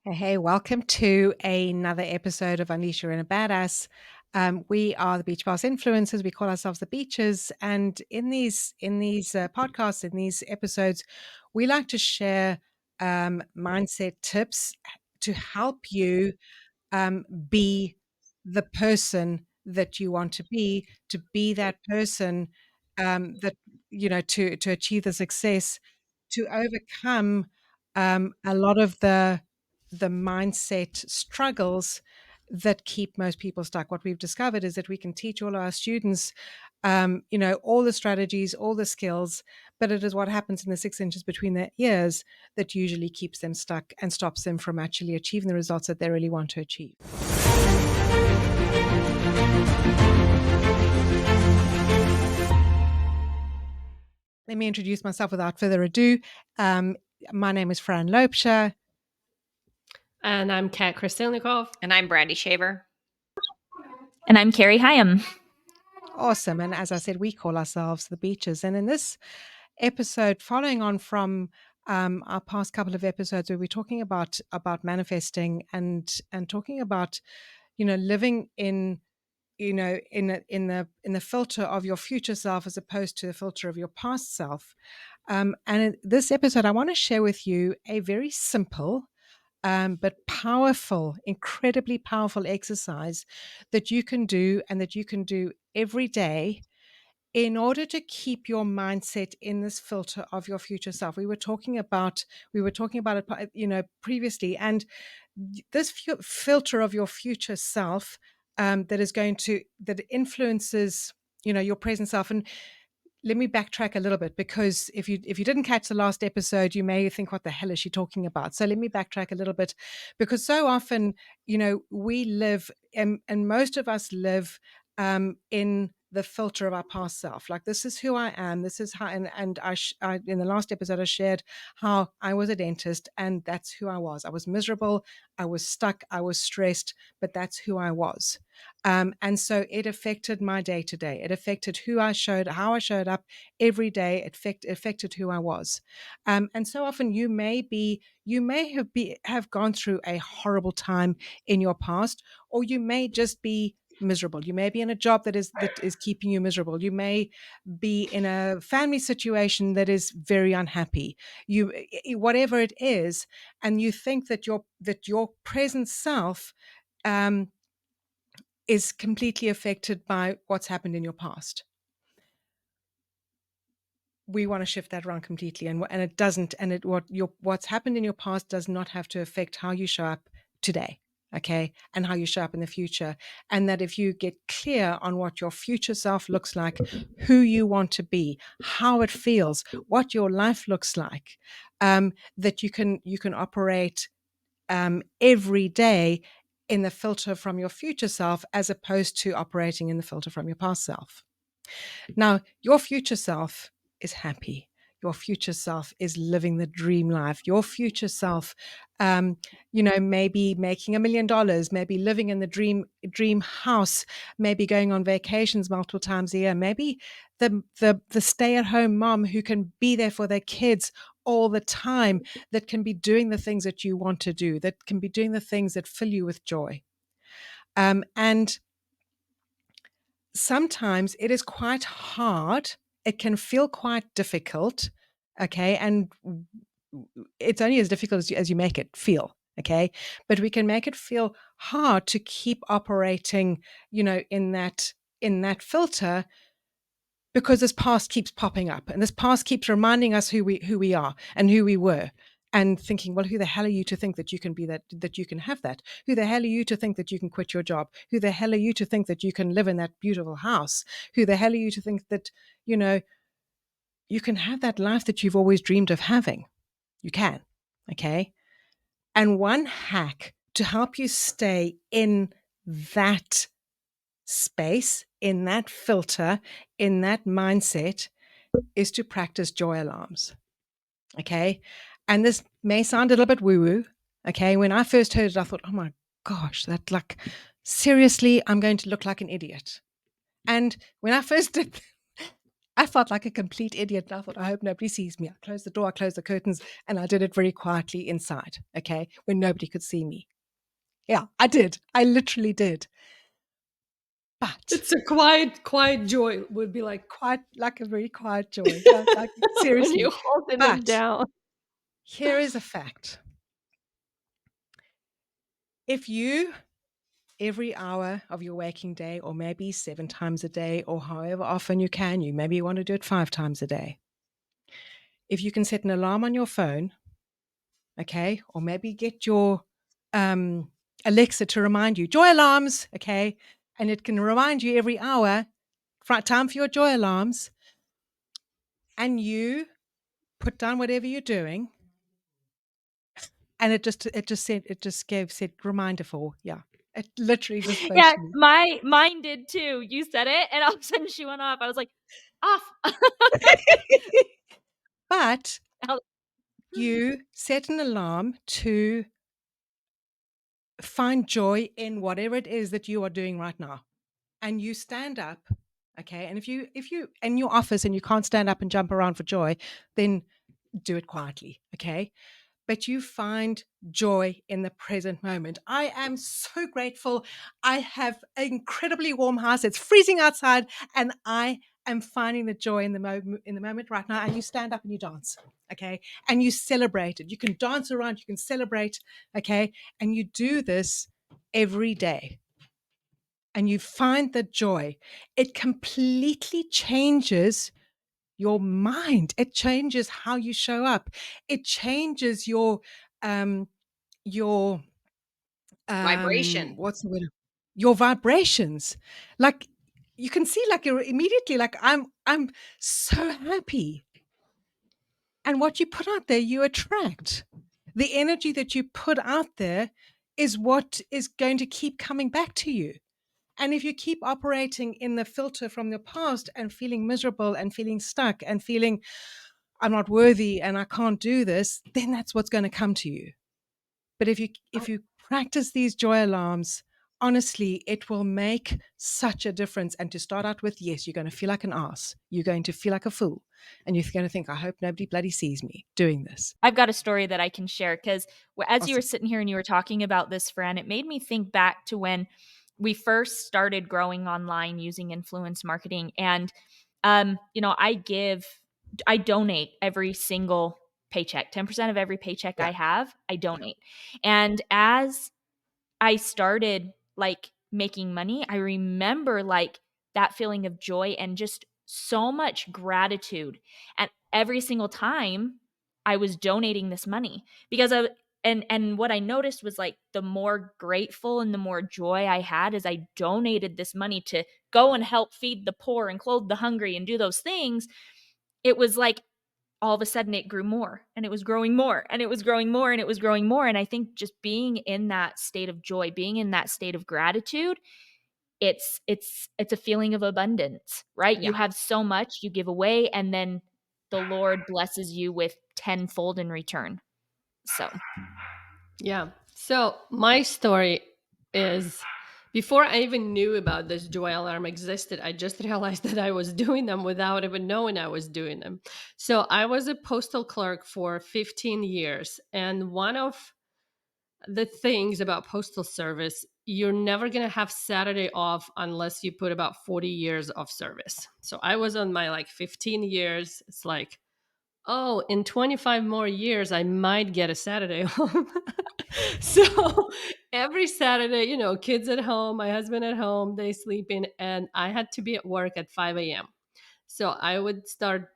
Hey, welcome to another episode of Unleash Your Inner Badass. We are the Beach Boss Influencers. We call ourselves the Beaches, and in these podcasts, in these episodes, we like to share mindset tips to help you be the person that you want to be that person that to achieve the success, to overcome a lot of the mindset struggles that keep most people stuck. What we've discovered is that we can teach all our students, all the strategies, all the skills, but it is what happens in the 6 inches between their ears that usually keeps them stuck and stops them from actually achieving the results that they really want to achieve. Let me introduce myself without further ado. My name is Fran Lopesha. And I'm Kat Kristelnikov. And I'm Brandy Shaver. And I'm Carrie Hyam. Awesome. And as I said, we call ourselves the Beaches. And in this episode, following on from our past couple of episodes where we're talking about manifesting and talking about, living in the filter of your future self as opposed to the filter of your past self. And in this episode, I want to share with you a very simple but powerful, incredibly powerful exercise that you can do and that you can do every day in order to keep your mindset in this filter of your future self. We were talking about it, previously, and this filter of your future self that influences, your present self. And let me backtrack a little bit, because if you didn't catch the last episode, you may think, what the hell is she talking about? So let me backtrack a little bit, because so often, we live, and most of us live in the filter of our past self. Like, this is who I am. This is how, and I in the last episode, I shared how I was a dentist, and that's who I was. I was miserable. I was stuck. I was stressed, but that's who I was. And so it affected my day to day. It affected how I showed up every day. It affected who I was. And so often you may have gone through a horrible time in your past, or you may just be miserable. You may be in a job that is keeping you miserable. You may be in a family situation that is very unhappy. Whatever it is, and you think that your present self is completely affected by what's happened in your past. We want to shift that around completely, and it doesn't. And what's happened in your past does not have to affect how you show up today, okay, and how you show up in the future. And that if you get clear on what your future self looks like, who you want to be, how it feels, what your life looks like, that you can operate every day in the filter from your future self, as opposed to operating in the filter from your past self. Now, your future self is happy. Your future self is living the dream life. Your future self, maybe making $1 million, maybe living in the dream house, maybe going on vacations multiple times a year, maybe the stay-at-home mom who can be there for their kids all the time, that can be doing the things that you want to do, that can be doing the things that fill you with joy. And sometimes it is quite hard. It can feel quite difficult, okay? And it's only as difficult as you make it feel, okay? But we can make it feel hard to keep operating, in that filter, because this past keeps popping up, and this past keeps reminding us who we are and who we were. And thinking, well, who the hell are you to think that you can be that you can have that? Who the hell are you to think that you can quit your job? Who the hell are you to think that you can live in that beautiful house? Who the hell are you to think that, you can have that life that you've always dreamed of having? You can, okay? And one hack to help you stay in that space, in that filter, in that mindset, is to practice joy alarms, okay? And this may sound a little bit woo-woo, okay? When I first heard it, I thought, oh my gosh, seriously, I'm going to look like an idiot. And when I first did, I felt like a complete idiot. And I thought, I hope nobody sees me. I closed the door, I closed the curtains, and I did it very quietly inside, okay, when nobody could see me. Yeah, I did. I literally did. But It's a quiet joy would be like quite like a very quiet joy. Yeah, like when you seriously. holding it But down. here is a fact. If you every hour of your waking day, or maybe 7 times a day, or however often you can, you maybe want to do it 5 times a day. If you can set an alarm on your phone, okay, or maybe get your um, Alexa to remind you, joy alarms, okay, and it can remind you every hour, time for your joy alarms, and you put down whatever you're doing, and it just gave said reminder for, yeah, it literally just spoke Yeah, to me. mine did too. You said it, and all of a sudden she went off. I was like, off. But you set an alarm to find joy in whatever it is that you are doing right now, and you stand up, okay, and if you in your office and you can't stand up and jump around for joy, then do it quietly, okay, but you find joy in the present moment. I am so grateful. I have an incredibly warm house. It's freezing outside, and I am finding the joy in the moment right now. And you stand up and you dance, okay, and you celebrate it. You can dance around. You can celebrate, okay, and you do this every day. And you find the joy. It completely changes your mind. It changes how you show up. It changes um your Vibration. what's the word? Your vibrations. Like you can see like you're immediately like I'm so happy. And what you put out there you attract. The energy that you put out there is what is going to keep coming back to you. And if you keep operating in the filter from the past and feeling miserable and feeling stuck and feeling I'm not worthy and I can't do this, then that's what's going to come to you. But if you practice these joy alarms, honestly, it will make such a difference. And to start out with, yes, you're going to feel like an ass. You're going to feel like a fool. And you're going to think, I hope nobody bloody sees me doing this. I've got a story that I can share because as you were Awesome. sitting here and you were talking about this, friend, it made me think back to when we first started growing online using influence marketing. And, I donate every single paycheck, 10% of every paycheck I Yeah. have, I donate. And as I started like making money, I remember like that feeling of joy and just so much gratitude. And every single time I was donating this money because and what I noticed was like the more grateful and the more joy I had as I donated this money to go and help feed the poor and clothe the hungry and do those things, it was like all of a sudden it grew more and it was growing more and it was growing more and it was growing more. And I think just being in that state of joy, being in that state of gratitude, it's a feeling of abundance, right? You Yeah. have so much you give away and then the Lord blesses you with tenfold in return. So Yeah. So my story is before I even knew about this joy alarm existed, I just realized that I was doing them without even knowing I was doing them. So I was a postal clerk for 15 years. And one of the things about postal service, you're never going to have Saturday off unless you put about 40 years of service. So I was on my like 15 years. It's like, oh, in 25 more years, I might get a Saturday off. So every Saturday, kids at home, my husband at home, they sleeping, and I had to be at work at 5 a.m. So I would start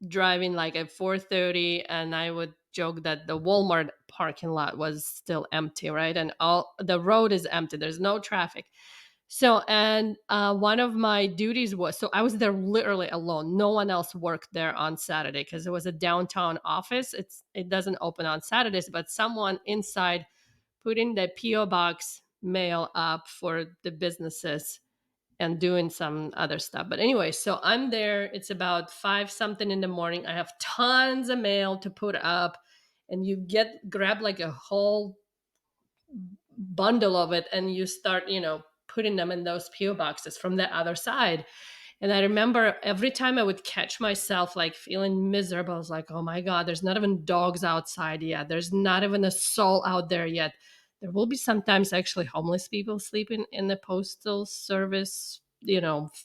driving like at 4:30, and I would joke that the Walmart parking lot was still empty, right? And all the road is empty. There's no traffic. So, and one of my duties was so I was there literally alone. No one else worked there on Saturday because it was a downtown office. It doesn't open on Saturdays, but someone inside put in the PO box mail up for the businesses and doing some other stuff. But anyway, so I'm there. It's about 5 something in the morning. I have tons of mail to put up, and you grab like a whole bundle of it and you start, putting them in those PO boxes from the other side. And I remember every time I would catch myself like feeling miserable, I was like, oh my God, there's not even dogs outside yet. There's not even a soul out there yet. There will be sometimes actually homeless people sleeping in the postal service,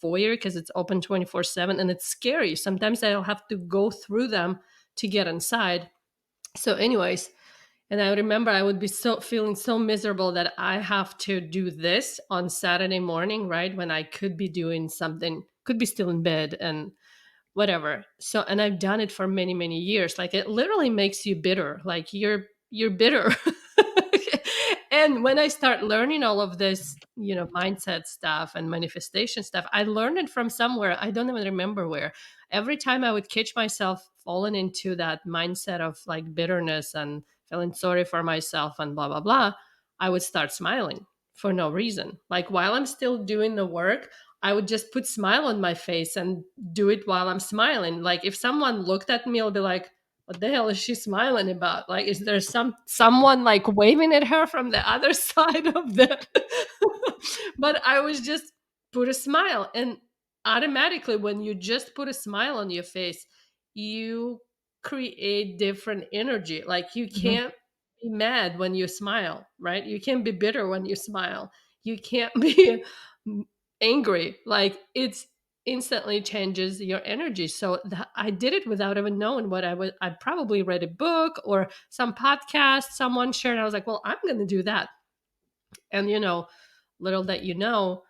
foyer, because it's open 24/7, and it's scary. Sometimes I'll have to go through them to get inside. So, anyways, and I remember I would be so feeling so miserable that I have to do this on Saturday morning, right? When I could be doing something, could be still in bed and whatever. So, and I've done it for many, many years. Like it literally makes you bitter. Like you're bitter. And when I start learning all of this, mindset stuff and manifestation stuff, I learned it from somewhere. I don't even remember where. Every time I would catch myself falling into that mindset of like bitterness and feeling sorry for myself and blah blah blah, I would start smiling for no reason. Like while I'm still doing the work, I would just put smile on my face and do it while I'm smiling. Like if someone looked at me, I'll be like, what the hell is she smiling about? Like, is there someone like waving at her from the other side of the but I was just put a smile. And automatically when you just put a smile on your face, you create different energy. Like you Mhm. can't be mad when you smile, right? You can't be bitter when you smile. You can't be angry. Like it's instantly changes your energy. So I did it without even knowing what I was. I probably read a book or some podcast someone shared. And I was like, well, I'm going to do that. And little that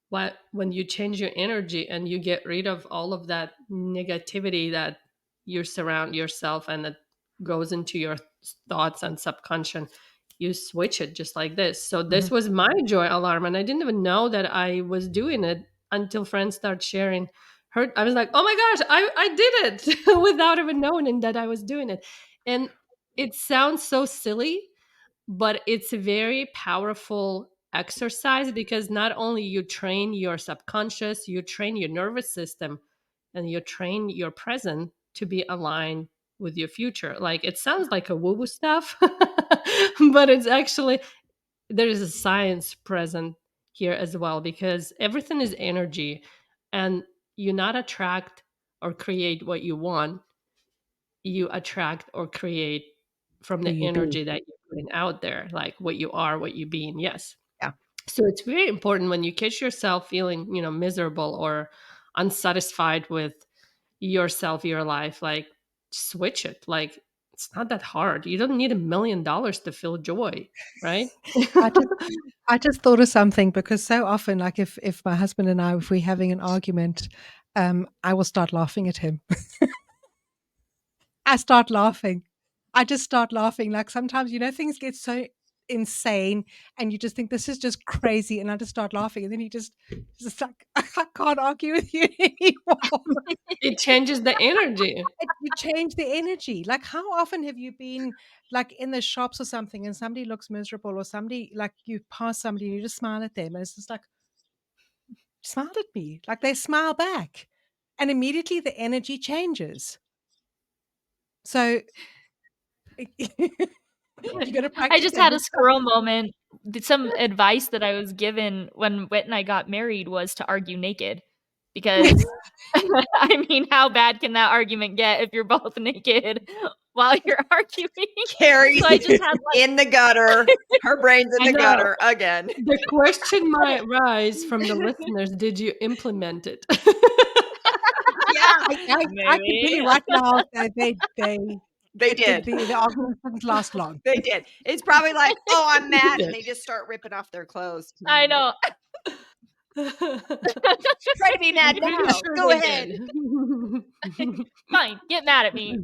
what when you change your energy and you get rid of all of that negativity that you surround yourself and that goes into your thoughts and subconscious, you switch it just like this. So this Mhm. was my joy alarm, and I didn't even know that I was doing it until friends start sharing her. I was like, oh my gosh, I did it without even knowing that I was doing it. And it sounds so silly, but it's a very powerful exercise because not only you train your subconscious, you train your nervous system, and you train your present to be aligned with your future. Like it sounds like a woo woo stuff, but it's actually there is a science present here as well, because everything is energy, and you not attract or create what you want, you attract or create from Who the you be. energy that you're putting out there, like what you are, what you being. Yes. Yeah. So it's very important when you catch yourself feeling, miserable or unsatisfied with yourself, your life, like switch it. Like it's not that hard. You don't need $1 million to feel joy, right? I just I just thought of something because so often, like if my husband and I, if we're having an argument, I will start laughing at him. I start laughing. I just start laughing. Like sometimes, things get so insane and you just think this is just crazy. And I just start laughing. And then just like, I can't argue with you anymore. It changes the energy. You change the energy. Like, how often have you been like in the shops or something and somebody looks miserable or somebody like you pass somebody and you just smile at them and it's just like, smiled at me. Like they smile back. And immediately the energy changes. So you're going to I practice just that had a yourself. squirrel moment. Some advice that I was given when Whit and I got married was to argue naked because I mean, how bad can that argument get if you're both naked while you're arguing? So Carrie's I just had in the gutter. Her brain's in I the know. gutter again. The question might rise from the listeners, did you implement it? Yeah, I can tell maybe. you right now that they they it did did. the argument didn't last long. They did. It's probably like, oh, I'm You mad. And did. they just start ripping off their clothes. I know. Try to be mad I'm pretty now. sure Go they ahead. did. Fine, get mad at me.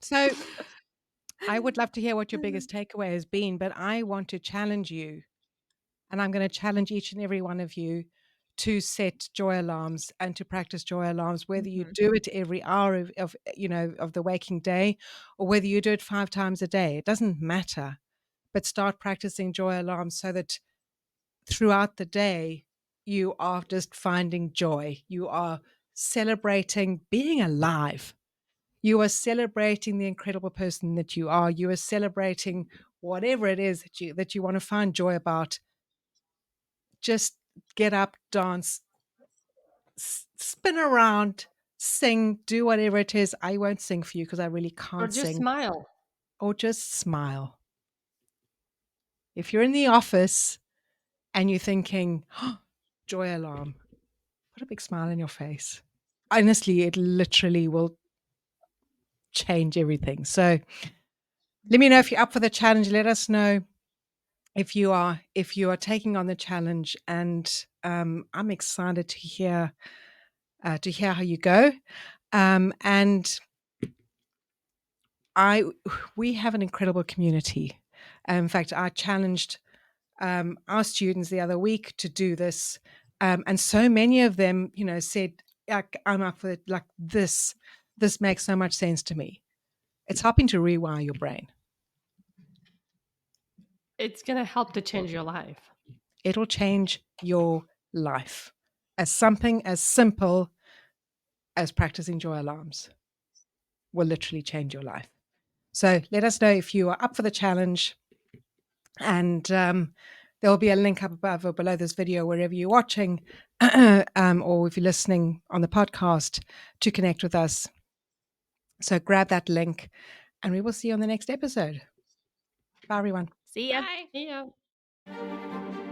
So I would love to hear what your biggest takeaway has been, but I want to challenge you, and I'm going to challenge each and every one of you to set joy alarms and to practice joy alarms, whether you Mhm. do it every hour of the waking day or whether you do it 5 times a day. It doesn't matter, but start practicing joy alarms so that throughout the day, you are just finding joy. You are celebrating being alive. You are celebrating the incredible person that you are. You are celebrating whatever it is that you want to find joy about. Just get up, dance, spin around, sing, do whatever it is. I won't sing for you because I really Or can't just sing. smile. Or just smile. If you're in the office and you're thinking, oh, joy alarm, put a big smile on your face. Honestly, it literally will change everything. So let me know if you're up for the challenge. Let us know if you are taking on the challenge, and I'm excited to hear how you go. And I we have an incredible community. In fact, I challenged our students the other week to do this, and so many of them, said, like, "I'm up for it." Like this. This makes so much sense to me. It's helping to rewire your brain. It's going to help to change your life. It'll change your life. As something as simple as practicing joy alarms will literally change your life. So let us know if you are up for the challenge. And there'll be a link up above or below this video, wherever you're watching, or if you're listening on the podcast, to connect with us. So grab that link, and we will see you on the next episode. Bye, everyone. See ya. Bye. Yeah.